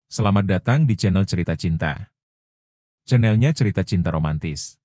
Selamat datang di channel Cerita Cinta. Channelnya cerita cinta romantis.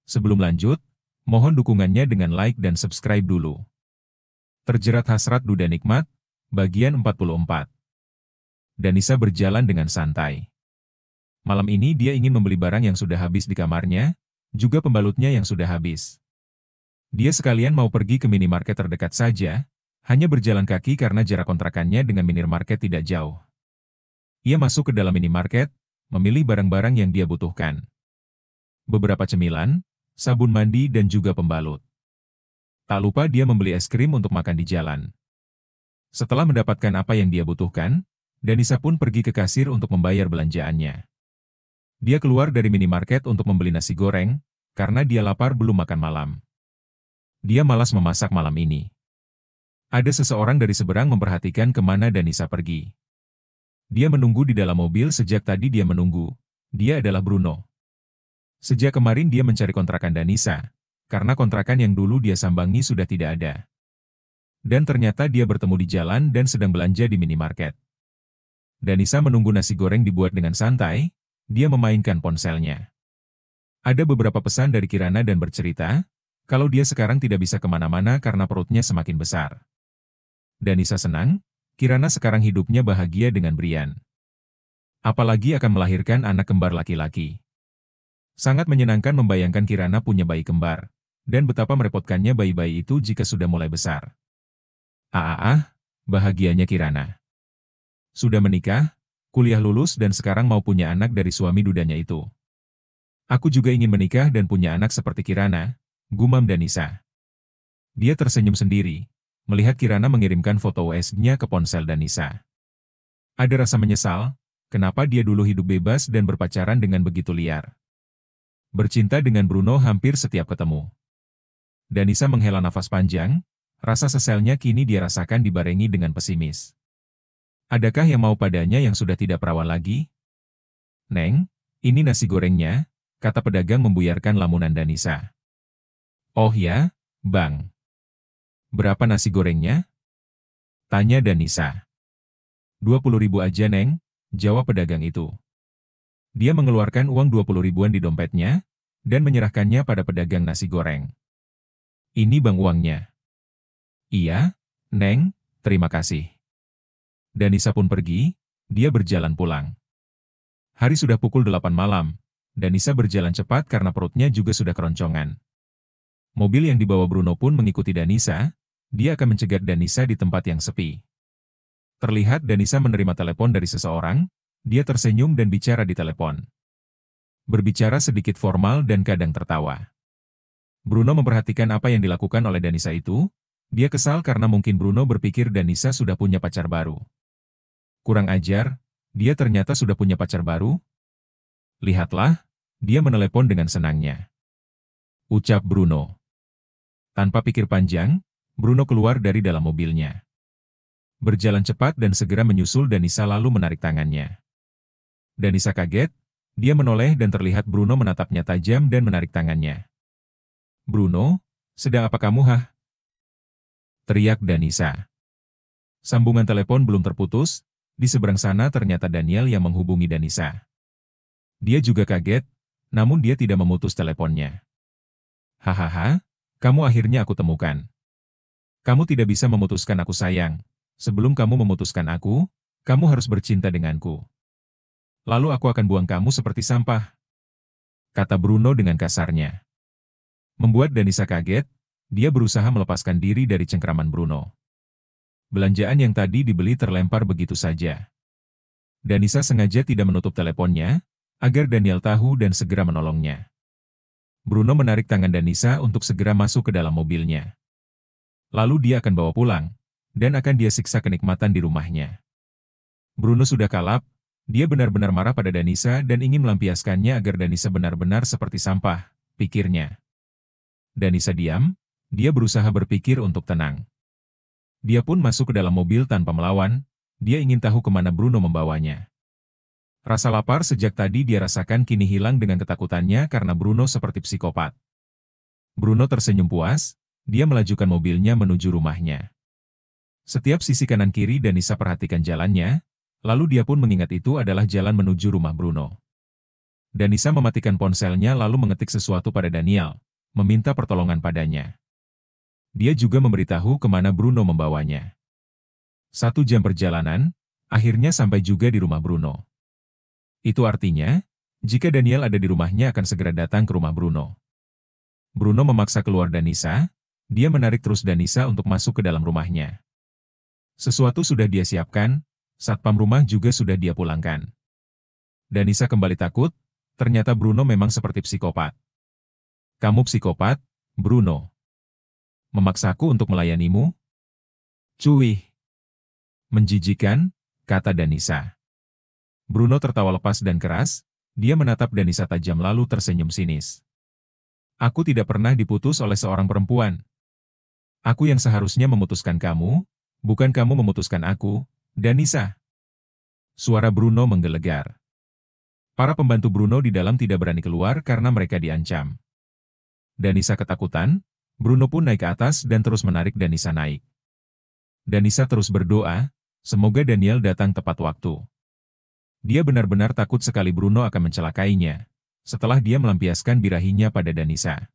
Sebelum lanjut, mohon dukungannya dengan like dan subscribe dulu. Terjerat hasrat duda nikmat, bagian 44. Danisa berjalan dengan santai. Malam ini dia ingin membeli barang yang sudah habis di kamarnya, juga pembalutnya yang sudah habis. Dia sekalian mau pergi ke minimarket terdekat saja, hanya berjalan kaki karena jarak kontrakannya dengan minimarket tidak jauh. Ia masuk ke dalam minimarket, memilih barang-barang yang dia butuhkan. Beberapa cemilan, sabun mandi dan juga pembalut. Tak lupa dia membeli es krim untuk makan di jalan. Setelah mendapatkan apa yang dia butuhkan, Danisa pun pergi ke kasir untuk membayar belanjaannya. Dia keluar dari minimarket untuk membeli nasi goreng, karena dia lapar belum makan malam. Dia malas memasak malam ini. Ada seseorang dari seberang memperhatikan kemana Danisa pergi. Dia menunggu di dalam mobil sejak tadi dia menunggu. Dia adalah Bruno. Sejak kemarin dia mencari kontrakan Danisa, karena kontrakan yang dulu dia sambangi sudah tidak ada. Dan ternyata dia bertemu di jalan dan sedang belanja di minimarket. Danisa menunggu nasi goreng dibuat dengan santai, dia memainkan ponselnya. Ada beberapa pesan dari Kirana dan bercerita, kalau dia sekarang tidak bisa kemana-mana karena perutnya semakin besar. Danisa senang, Kirana sekarang hidupnya bahagia dengan Brian. Apalagi akan melahirkan anak kembar laki-laki. Sangat menyenangkan membayangkan Kirana punya bayi kembar, dan betapa merepotkannya bayi-bayi itu jika sudah mulai besar. Bahagianya Kirana. Sudah menikah, kuliah lulus dan sekarang mau punya anak dari suami dudanya itu. Aku juga ingin menikah dan punya anak seperti Kirana, gumam Danisa. Dia tersenyum sendiri, melihat Kirana mengirimkan foto WhatsApp-nya ke ponsel Danisa. Ada rasa menyesal, kenapa dia dulu hidup bebas dan berpacaran dengan begitu liar. Bercinta dengan Bruno hampir setiap ketemu. Danisa menghela nafas panjang, rasa seselnya kini dia rasakan dibarengi dengan pesimis. Adakah yang mau padanya yang sudah tidak perawan lagi? Neng, ini nasi gorengnya, kata pedagang membuyarkan lamunan Danisa. Oh ya, Bang. Berapa nasi gorengnya? Tanya Danisa. 20.000 aja Neng, jawab pedagang itu. Dia mengeluarkan uang 20 ribuan di dompetnya, dan menyerahkannya pada pedagang nasi goreng. Ini Bang uangnya. Iya, Neng, terima kasih. Danisa pun pergi, dia berjalan pulang. Hari sudah pukul 8 malam, Danisa berjalan cepat karena perutnya juga sudah keroncongan. Mobil yang dibawa Bruno pun mengikuti Danisa, dia akan mencegat Danisa di tempat yang sepi. Terlihat Danisa menerima telepon dari seseorang, dia tersenyum dan bicara di telepon. Berbicara sedikit formal dan kadang tertawa. Bruno memperhatikan apa yang dilakukan oleh Danisa itu, dia kesal karena mungkin Bruno berpikir Danisa sudah punya pacar baru. Kurang ajar, dia ternyata sudah punya pacar baru. Lihatlah, dia menelepon dengan senangnya. Ucap Bruno. Tanpa pikir panjang, Bruno keluar dari dalam mobilnya. Berjalan cepat dan segera menyusul Danisa lalu menarik tangannya. Danisa kaget, dia menoleh dan terlihat Bruno menatapnya tajam dan menarik tangannya. Bruno, sedang apa kamu teriak Danisa. Sambungan telepon belum terputus, di seberang sana ternyata Daniel yang menghubungi Danisa. Dia juga kaget, namun dia tidak memutus teleponnya. Hahaha, kamu akhirnya aku temukan. Kamu tidak bisa memutuskan aku sayang. Sebelum kamu memutuskan aku, kamu harus bercinta denganku. Lalu aku akan buang kamu seperti sampah. Kata Bruno dengan kasarnya. Membuat Danisa kaget, dia berusaha melepaskan diri dari cengkraman Bruno. Belanjaan yang tadi dibeli terlempar begitu saja. Danisa sengaja tidak menutup teleponnya, agar Daniel tahu dan segera menolongnya. Bruno menarik tangan Danisa untuk segera masuk ke dalam mobilnya. Lalu dia akan bawa pulang, dan akan dia siksa kenikmatan di rumahnya. Bruno sudah kalap, dia benar-benar marah pada Danisa dan ingin melampiaskannya agar Danisa benar-benar seperti sampah, pikirnya. Danisa diam, dia berusaha berpikir untuk tenang. Dia pun masuk ke dalam mobil tanpa melawan, dia ingin tahu kemana Bruno membawanya. Rasa lapar sejak tadi dia rasakan kini hilang dengan ketakutannya karena Bruno seperti psikopat. Bruno tersenyum puas, dia melajukan mobilnya menuju rumahnya. Setiap sisi kanan kiri Danisa perhatikan jalannya, Lalu dia pun mengingat itu adalah jalan menuju rumah Bruno. Danisa mematikan ponselnya lalu mengetik sesuatu pada Daniel, meminta pertolongan padanya. Dia juga memberitahu kemana Bruno membawanya. 1 jam perjalanan, akhirnya sampai juga di rumah Bruno. Itu artinya, jika Daniel ada di rumahnya akan segera datang ke rumah Bruno. Bruno memaksa keluar Danisa, dia menarik terus Danisa untuk masuk ke dalam rumahnya. Sesuatu sudah dia siapkan, satpam rumah juga sudah dia pulangkan. Danisa kembali takut, ternyata Bruno memang seperti psikopat. Kamu psikopat, Bruno. Memaksaku untuk melayanimu? Cuih. Menjijikan, kata Danisa. Bruno tertawa lepas dan keras, dia menatap Danisa tajam lalu tersenyum sinis. Aku tidak pernah diputus oleh seorang perempuan. Aku yang seharusnya memutuskan kamu, bukan kamu memutuskan aku, Danisa. Suara Bruno menggelegar. Para pembantu Bruno di dalam tidak berani keluar karena mereka diancam. Danisa ketakutan, Bruno pun naik ke atas dan terus menarik Danisa naik. Danisa terus berdoa, semoga Daniel datang tepat waktu. Dia benar-benar takut sekali Bruno akan mencelakainya, setelah dia melampiaskan birahinya pada Danisa.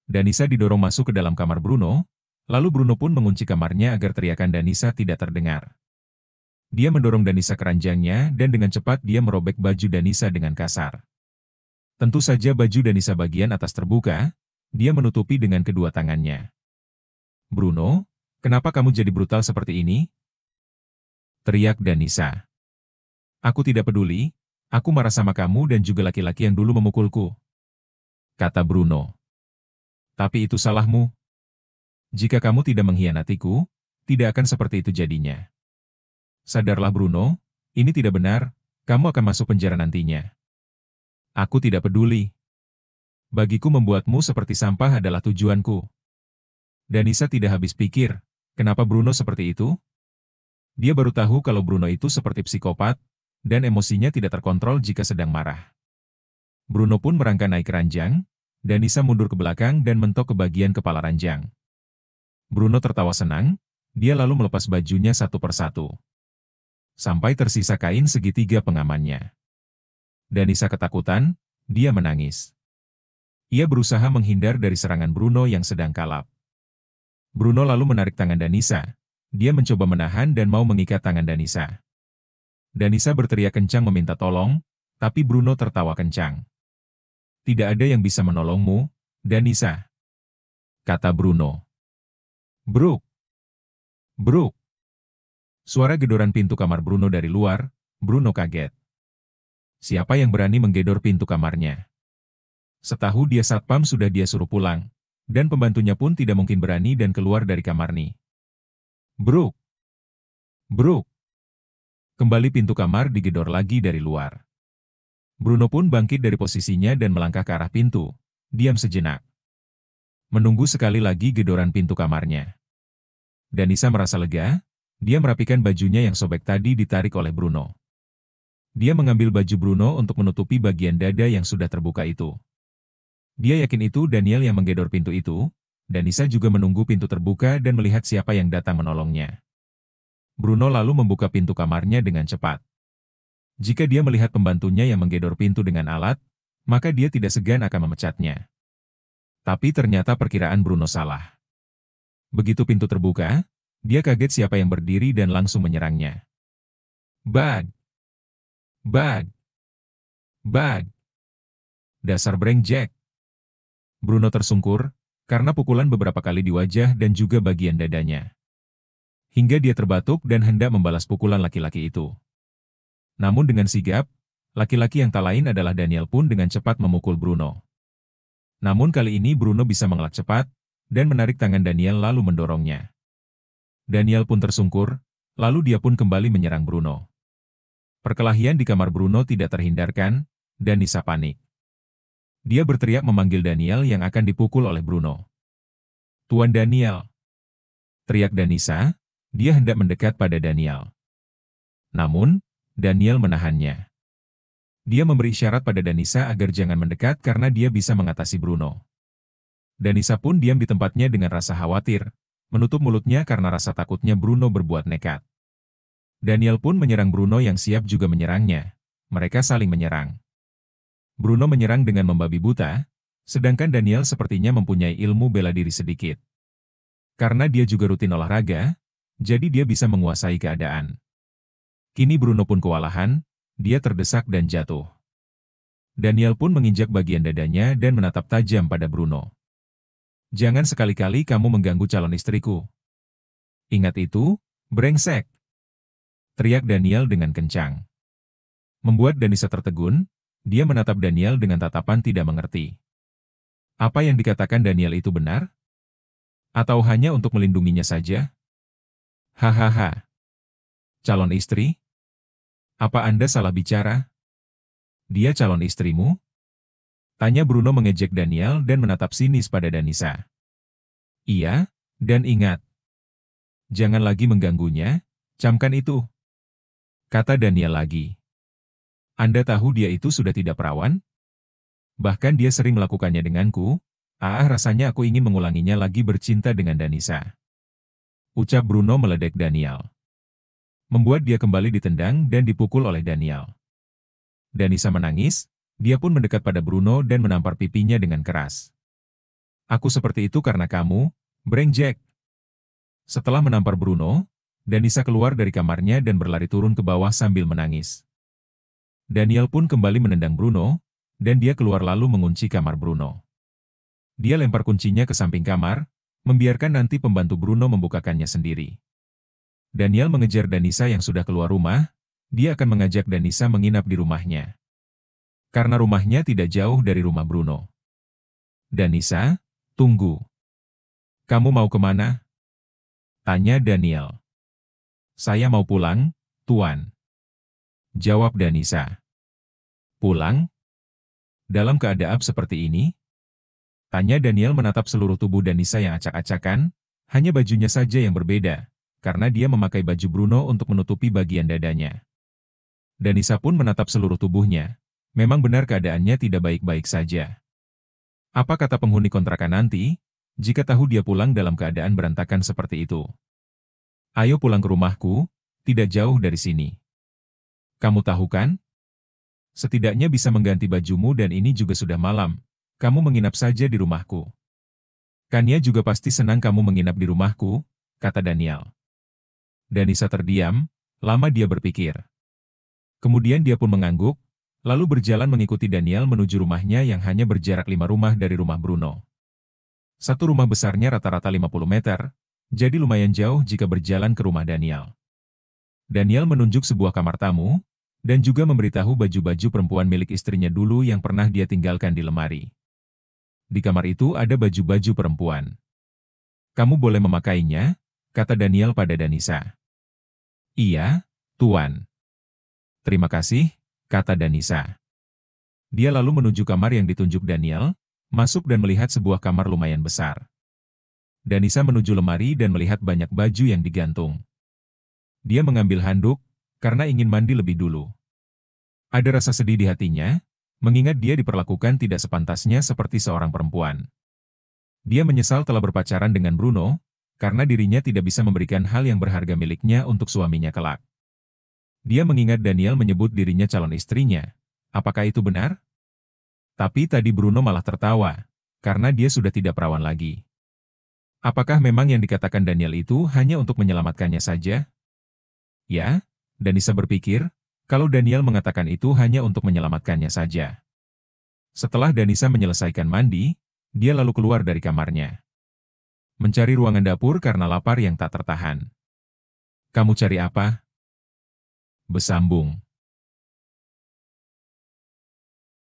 Danisa didorong masuk ke dalam kamar Bruno, lalu Bruno pun mengunci kamarnya agar teriakan Danisa tidak terdengar. Dia mendorong Danisa ke ranjangnya dan dengan cepat dia merobek baju Danisa dengan kasar. Tentu saja baju Danisa bagian atas terbuka, dia menutupi dengan kedua tangannya. Bruno, kenapa kamu jadi brutal seperti ini? Teriak Danisa. Aku tidak peduli, aku marah sama kamu dan juga laki-laki yang dulu memukulku. Kata Bruno. Tapi itu salahmu. Jika kamu tidak mengkhianatiku, tidak akan seperti itu jadinya. Sadarlah Bruno, ini tidak benar, kamu akan masuk penjara nantinya. Aku tidak peduli. Bagiku membuatmu seperti sampah adalah tujuanku. Danisa tidak habis pikir, kenapa Bruno seperti itu? Dia baru tahu kalau Bruno itu seperti psikopat, dan emosinya tidak terkontrol jika sedang marah. Bruno pun merangkak naik ke ranjang, Danisa mundur ke belakang dan mentok ke bagian kepala ranjang. Bruno tertawa senang, dia lalu melepas bajunya satu persatu. Sampai tersisa kain segitiga pengamannya. Danisa ketakutan, dia menangis. Ia berusaha menghindar dari serangan Bruno yang sedang kalap. Bruno lalu menarik tangan Danisa, dia mencoba menahan dan mau mengikat tangan Danisa. Danisa berteriak kencang meminta tolong, tapi Bruno tertawa kencang. Tidak ada yang bisa menolongmu, Danisa. Kata Bruno. Bruk. Bruk. Suara gedoran pintu kamar Bruno dari luar, Bruno kaget. Siapa yang berani menggedor pintu kamarnya? Setahu dia satpam sudah dia suruh pulang, dan pembantunya pun tidak mungkin berani dan keluar dari kamar nih. Bruk. Bruk. Kembali pintu kamar digedor lagi dari luar. Bruno pun bangkit dari posisinya dan melangkah ke arah pintu, diam sejenak. Menunggu sekali lagi gedoran pintu kamarnya. Danisa merasa lega, dia merapikan bajunya yang sobek tadi ditarik oleh Bruno. Dia mengambil baju Bruno untuk menutupi bagian dada yang sudah terbuka itu. Dia yakin itu Daniel yang menggedor pintu itu, Danisa juga menunggu pintu terbuka dan melihat siapa yang datang menolongnya. Bruno lalu membuka pintu kamarnya dengan cepat. Jika dia melihat pembantunya yang menggedor pintu dengan alat, maka dia tidak segan akan memecatnya. Tapi ternyata perkiraan Bruno salah. Begitu pintu terbuka, dia kaget siapa yang berdiri dan langsung menyerangnya. Bag! Bag! Bag! Dasar brengsek! Bruno tersungkur, karena pukulan beberapa kali di wajah dan juga bagian dadanya. Hingga dia terbatuk dan hendak membalas pukulan laki-laki itu. Namun dengan sigap, laki-laki yang tak lain adalah Daniel pun dengan cepat memukul Bruno. Namun kali ini Bruno bisa mengelak cepat, dan menarik tangan Daniel lalu mendorongnya. Daniel pun tersungkur, lalu dia pun kembali menyerang Bruno. Perkelahian di kamar Bruno tidak terhindarkan, dan Danisa panik. Dia berteriak memanggil Daniel yang akan dipukul oleh Bruno. Tuan Daniel! Teriak Danisa, dia hendak mendekat pada Daniel. Namun, Daniel menahannya. Dia memberi isyarat pada Danisa agar jangan mendekat karena dia bisa mengatasi Bruno. Danisa pun diam di tempatnya dengan rasa khawatir, menutup mulutnya karena rasa takutnya Bruno berbuat nekat. Daniel pun menyerang Bruno yang siap juga menyerangnya. Mereka saling menyerang. Bruno menyerang dengan membabi buta, sedangkan Daniel sepertinya mempunyai ilmu bela diri sedikit. Karena dia juga rutin olahraga, jadi dia bisa menguasai keadaan. Kini Bruno pun kewalahan, dia terdesak dan jatuh. Daniel pun menginjak bagian dadanya dan menatap tajam pada Bruno. "Jangan sekali-kali kamu mengganggu calon istriku. Ingat itu, brengsek!" teriak Daniel dengan kencang. Membuat Danisa tertegun, dia menatap Daniel dengan tatapan tidak mengerti. Apa yang dikatakan Daniel itu benar? Atau hanya untuk melindunginya saja? Hahaha. Calon istri? Apa Anda salah bicara? Dia calon istrimu? Tanya Bruno mengejek Daniel dan menatap sinis pada Danisa. Iya, dan ingat. Jangan lagi mengganggunya, camkan itu. Kata Daniel lagi. Anda tahu dia itu sudah tidak perawan? Bahkan dia sering melakukannya denganku. Rasanya aku ingin mengulanginya lagi bercinta dengan Danisa. Ucap Bruno meledek Daniel. Membuat dia kembali ditendang dan dipukul oleh Daniel. Danisa menangis, dia pun mendekat pada Bruno dan menampar pipinya dengan keras. Aku seperti itu karena kamu, brengsek. Setelah menampar Bruno, Danisa keluar dari kamarnya dan berlari turun ke bawah sambil menangis. Daniel pun kembali menendang Bruno, dan dia keluar lalu mengunci kamar Bruno. Dia lempar kuncinya ke samping kamar, membiarkan nanti pembantu Bruno membukakannya sendiri. Daniel mengejar Danisa yang sudah keluar rumah, dia akan mengajak Danisa menginap di rumahnya. Karena rumahnya tidak jauh dari rumah Bruno. Danisa, tunggu. Kamu mau kemana? Tanya Daniel. Saya mau pulang, Tuan. Jawab Danisa. Pulang? Dalam keadaan seperti ini? Tanya Daniel menatap seluruh tubuh Danisa yang acak-acakan, hanya bajunya saja yang berbeda, karena dia memakai baju Bruno untuk menutupi bagian dadanya. Danisa pun menatap seluruh tubuhnya, memang benar keadaannya tidak baik-baik saja. Apa kata penghuni kontrakan nanti, jika tahu dia pulang dalam keadaan berantakan seperti itu? Ayo pulang ke rumahku, tidak jauh dari sini. Kamu tahu kan? Setidaknya bisa mengganti bajumu dan ini juga sudah malam. Kamu menginap saja di rumahku. Kania juga pasti senang kamu menginap di rumahku, kata Daniel. Danisa terdiam, lama dia berpikir. Kemudian dia pun mengangguk, lalu berjalan mengikuti Daniel menuju rumahnya yang hanya berjarak 5 rumah dari rumah Bruno. Satu rumah besarnya rata-rata 50 meter, jadi lumayan jauh jika berjalan ke rumah Daniel. Daniel menunjuk sebuah kamar tamu, dan juga memberitahu baju-baju perempuan milik istrinya dulu yang pernah dia tinggalkan di lemari. Di kamar itu ada baju-baju perempuan. Kamu boleh memakainya, kata Daniel pada Danisa. Iya, Tuan. Terima kasih, kata Danisa. Dia lalu menuju kamar yang ditunjuk Daniel, masuk dan melihat sebuah kamar lumayan besar. Danisa menuju lemari dan melihat banyak baju yang digantung. Dia mengambil handuk, karena ingin mandi lebih dulu. Ada rasa sedih di hatinya, mengingat dia diperlakukan tidak sepantasnya seperti seorang perempuan. Dia menyesal telah berpacaran dengan Bruno, karena dirinya tidak bisa memberikan hal yang berharga miliknya untuk suaminya kelak. Dia mengingat Daniel menyebut dirinya calon istrinya. Apakah itu benar? Tapi tadi Bruno malah tertawa, karena dia sudah tidak perawan lagi. Apakah memang yang dikatakan Daniel itu hanya untuk menyelamatkannya saja? Ya, Danisa berpikir, kalau Daniel mengatakan itu hanya untuk menyelamatkannya saja. Setelah Danisa menyelesaikan mandi, dia lalu keluar dari kamarnya. Mencari ruangan dapur karena lapar yang tak tertahan. Kamu cari apa? Besambung.